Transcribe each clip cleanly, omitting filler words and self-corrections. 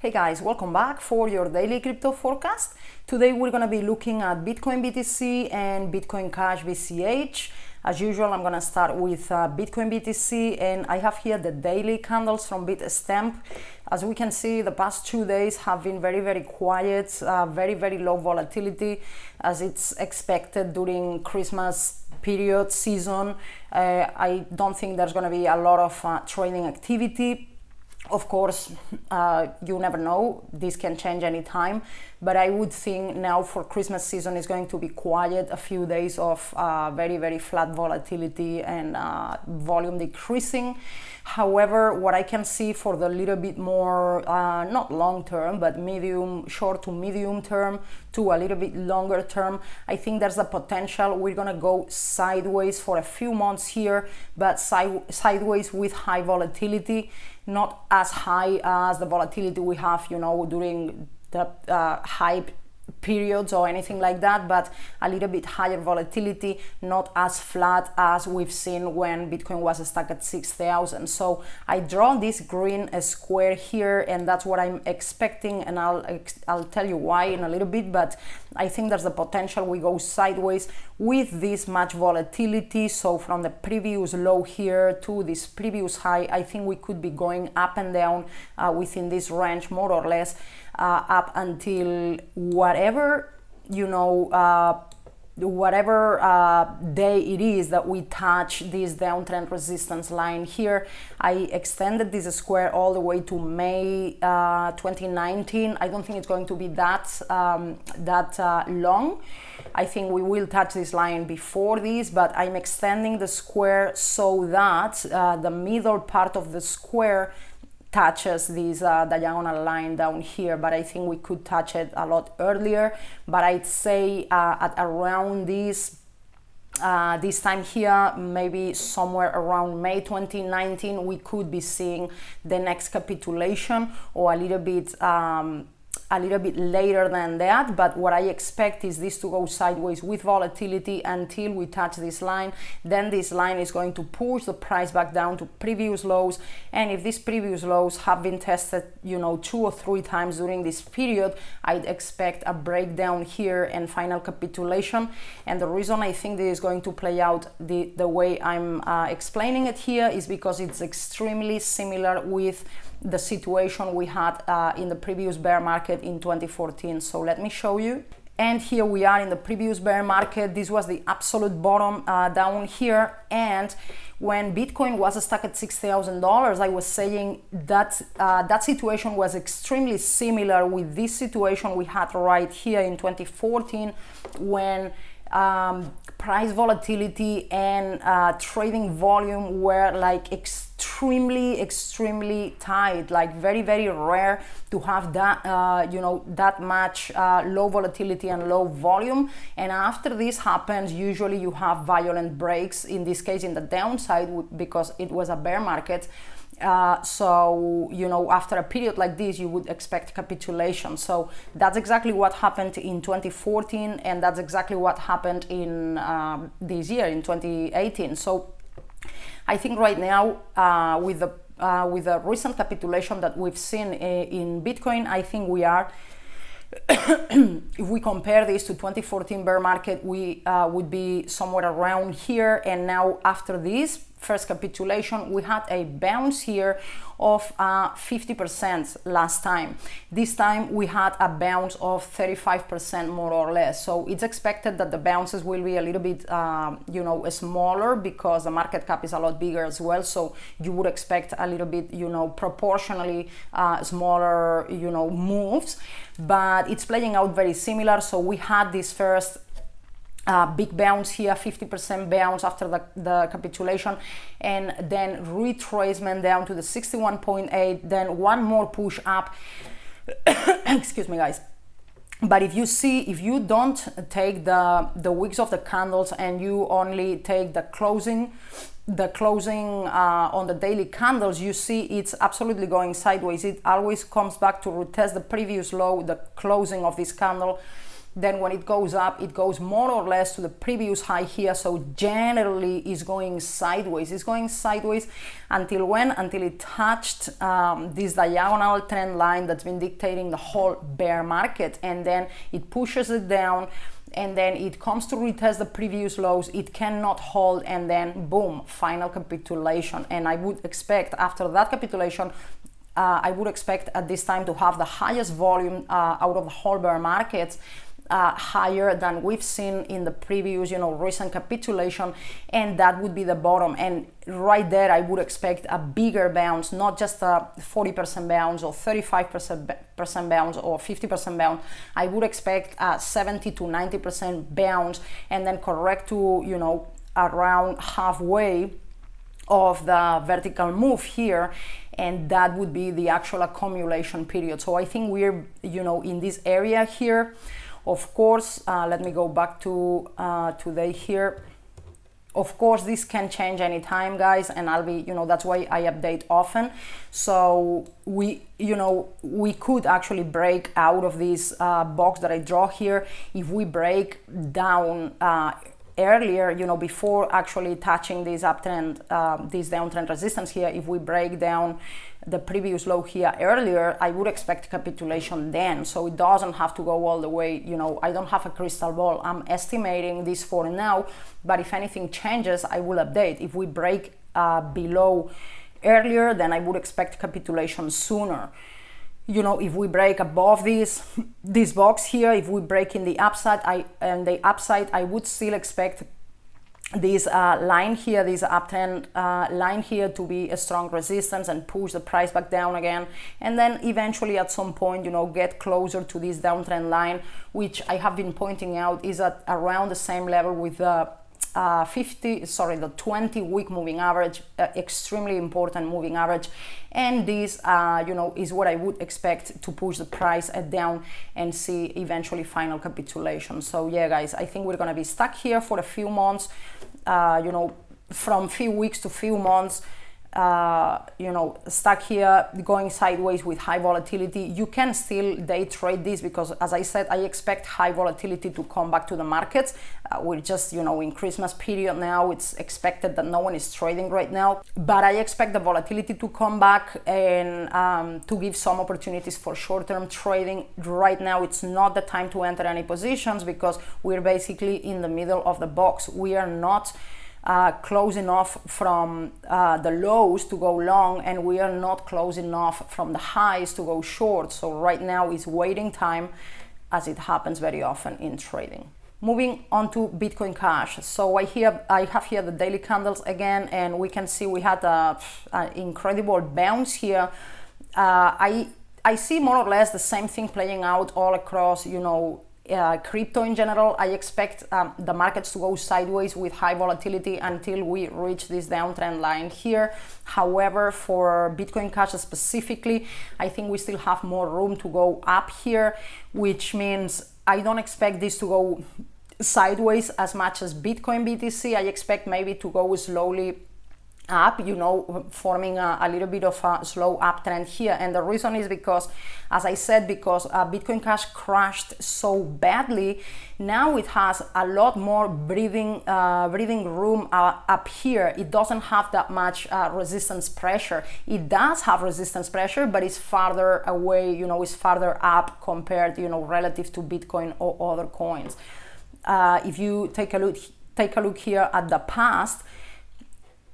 Hey guys, welcome back for your daily crypto forecast. Today we're going to be looking at Bitcoin BTC and Bitcoin Cash BCH. As usual, I'm going to start with Bitcoin BTC, and I have here the daily candles from Bitstamp. As we can see, the past 2 days have been very quiet, very low volatility, as it's expected during Christmas period season. I don't think there's going to be a lot of trading activity. Of course, you never know, this can change anytime, but I would think now for Christmas season is going to be quiet, a few days of very flat volatility and volume decreasing. However, what I can see for the little bit more, not long term, but short to medium term to a little bit longer term, I think there's a potential we're gonna go sideways for a few months here, but sideways with high volatility, not as high as the volatility we have, during the hype periods or anything like that, but a little bit higher volatility, not as flat as we've seen when Bitcoin was stuck at 6,000. So I draw this green square here, and that's what I'm expecting, and I'll tell you why in a little bit, but I think there's the potential we go sideways with this much volatility. So from the previous low here to this previous high, I think we could be going up and down within this range, more or less, up until whatever day it is that we touch this downtrend resistance line here. I extended this square all the way to May 2019. I don't think it's going to be that long. I think we will touch this line before this, but I'm extending the square so that the middle part of the square touches this diagonal line down here, but I think we could touch it a lot earlier. But I'd say at around this time here, maybe somewhere around May 2019, we could be seeing the next capitulation, or a little bit later than that. But what I expect is this to go sideways with volatility until we touch this line. Then this line is going to push the price back down to previous lows, and if these previous lows have been tested 2 or 3 times during this period, I'd expect a breakdown here and final capitulation. And the reason I think this is going to play out the way I'm explaining it here is because it's extremely similar with the situation we had in the previous bear market in 2014. So let me show you. And here we are in the previous bear market. This was the absolute bottom down here, and when Bitcoin was stuck at $6,000, I was saying that that situation was extremely similar with this situation we had right here in 2014, when price volatility and trading volume were like extremely tight, like very rare to have that that much low volatility and low volume. And after this happens, usually you have violent breaks, in this case in the downside, because it was a bear market. So after a period like this, you would expect capitulation. So that's exactly what happened in 2014, and that's exactly what happened in this year in 2018. So I think right now, with the recent capitulation that we've seen in Bitcoin, I think we are if we compare this to 2014 bear market, we would be somewhere around here. And now after this first capitulation, we had a bounce here of 50% last time. This time we had a bounce of 35% more or less. So it's expected that the bounces will be a little bit smaller, because the market cap is a lot bigger as well. So you would expect a little bit proportionally smaller moves, but it's playing out very similar. So we had this first big bounce here, 50% bounce after the capitulation, and then retracement down to the 61.8, then one more push up. Excuse me, guys. But if you don't take the wicks of the candles and you only take the closing on the daily candles, you see it's absolutely going sideways. It always comes back to retest the previous low, the closing of this candle, Then when it goes up, it goes more or less to the previous high here. So generally it's going sideways. It's going sideways until when? Until it touched this diagonal trend line that's been dictating the whole bear market, and then it pushes it down, and then it comes to retest the previous lows. It cannot hold, and then boom, final capitulation. And I would expect after that capitulation, I would expect at this time to have the highest volume out of the whole bear markets, higher than we've seen in the previous, recent capitulation, and that would be the bottom. And right there, I would expect a bigger bounce, not just a 40% bounce or 35% bounce or 50% bounce. I would expect a 70 to 90% bounce, and then correct to, around halfway of the vertical move here, and that would be the actual accumulation period. So I think we're, in this area here. Of course, let me go back to today here. Of course, this can change anytime, guys, and I'll be, that's why I update often. So we could actually break out of this box that I draw here. If we break down earlier, before actually touching this uptrend, this downtrend resistance here, if we break down the previous low here earlier, I would expect capitulation then. So it doesn't have to go all the way, I don't have a crystal ball. I'm estimating this for now, but if anything changes, I will update. If we break below earlier, then I would expect capitulation sooner. If we break above this box here, if we break in the upside, I would still expect this line here, this uptrend line here, to be a strong resistance and push the price back down again, and then eventually at some point, get closer to this downtrend line, which I have been pointing out is at around the same level with the 20-week moving average, extremely important moving average. And this, is what I would expect to push the price down and see eventually final capitulation. So yeah, guys, I think we're gonna be stuck here for a few months, from few weeks to few months, stuck here going sideways with high volatility. You can still day trade this because, as I said, I expect high volatility to come back to the markets. We're just, in Christmas period now. It's expected that no one is trading right now, but I expect the volatility to come back and to give some opportunities for short-term trading. Right now, it's not the time to enter any positions because we're basically in the middle of the box. We are not close enough from the lows to go long, and we are not close enough from the highs to go short. So right now is waiting time, as it happens very often in trading. Moving on to Bitcoin Cash. So I have here the daily candles again, and we can see we had an incredible bounce here. I see more or less the same thing playing out all across, crypto in general. I expect the markets to go sideways with high volatility until we reach this downtrend line here. However, for Bitcoin Cash specifically, I think we still have more room to go up here, which means I don't expect this to go sideways as much as Bitcoin BTC. I expect maybe to go slowly up, forming a little bit of a slow uptrend here. And the reason is because, as I said, because Bitcoin Cash crashed so badly, now it has a lot more breathing room up here. It doesn't have that much resistance pressure. It does have resistance pressure, but it's farther away, it's farther up compared, relative to Bitcoin or other coins. If you take a look here at the past,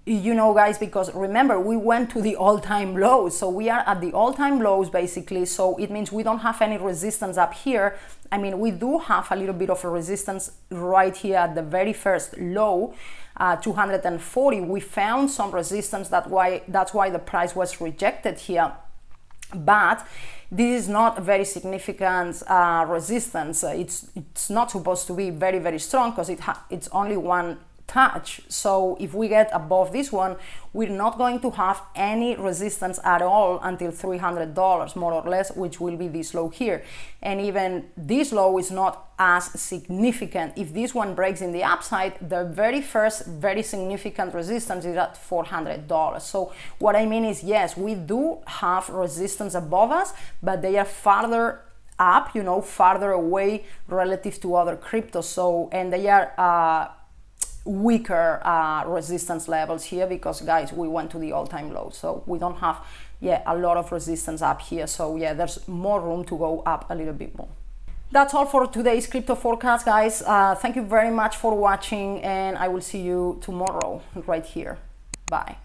guys, because remember, we went to the all-time lows. So we are at the all-time lows, basically. So it means we don't have any resistance up here. I mean, we do have a little bit of a resistance right here at the very first low, 240. We found some resistance. That's why the price was rejected here. But this is not a very significant resistance. It's not supposed to be very, very strong because it's only one touch. So if we get above this one, we're not going to have any resistance at all until $300 more or less, which will be this low here. And even this low is not as significant. If this one breaks in the upside, the very first very significant resistance is at $400. So what I mean is, yes, we do have resistance above us, but they are farther up, you know, farther away relative to other cryptos. So, and they are weaker resistance levels here because, guys, we went to the all-time low, so we don't have a lot of resistance up here. So yeah, there's more room to go up a little bit more. That's all for today's crypto forecast, guys. Thank you very much for watching, and I will see you tomorrow right here. Bye.